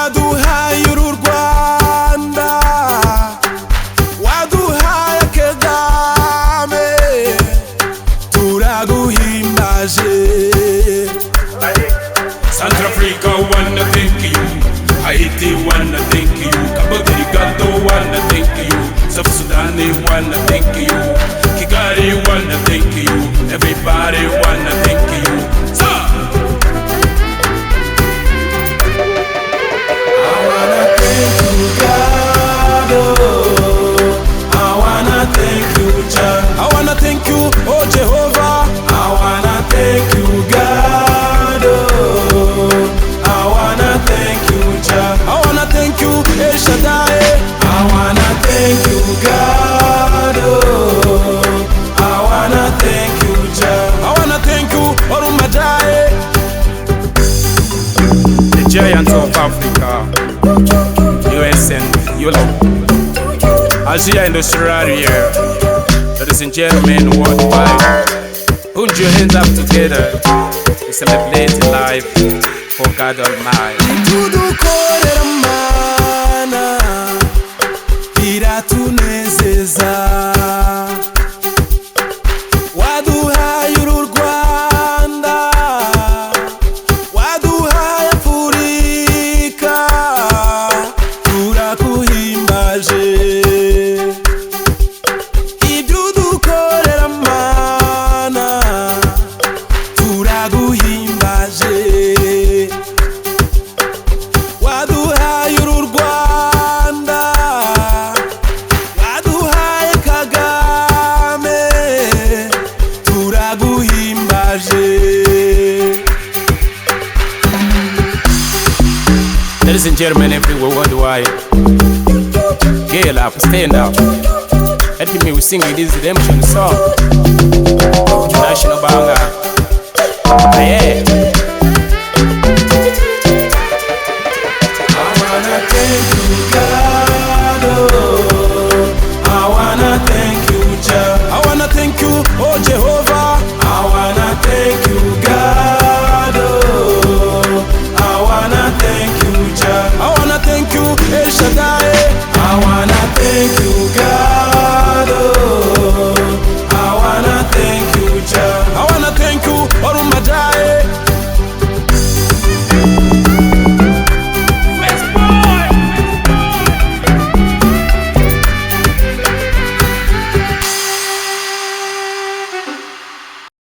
waduhaye uru Rwanda, waduhaye Kagame, turaguhimbaje. Central Africa wanna thank you, Haiti wanna thank you, Cabo Delgado wanna thank you, South Sudan wanna thank you, Kigali wanna thank you, everybody wanna thank you. I wanna thank you, God. I wanna thank you, Jah. I wanna thank you, oh Jehovah. I wanna thank you, God. I wanna thank you, Jah. I wanna thank you, El Shaddai. I wanna thank you, God. I wanna thank you, Jah. I wanna thank you, Orumadai. The giants of Africa, US and Europe, Asia and Australia, ladies and gentlemen worldwide, put your hands up together to celebrate life for God Almighty. Tudukorera Mana, biratunezeza. Waduhaye uru Rwanda, waduhaye Afurika, turakuhimbaje. Ibyo udukorera Mana, turaguhimbaje. Waduhaye uru Rwanda, waduhaye Kagame, turaguhimbaje. Ladies and gentlemen everywhere worldwide, get up, stand up. Help me with singing this redemption song. National Banga. Yeah. I wanna thank you, God.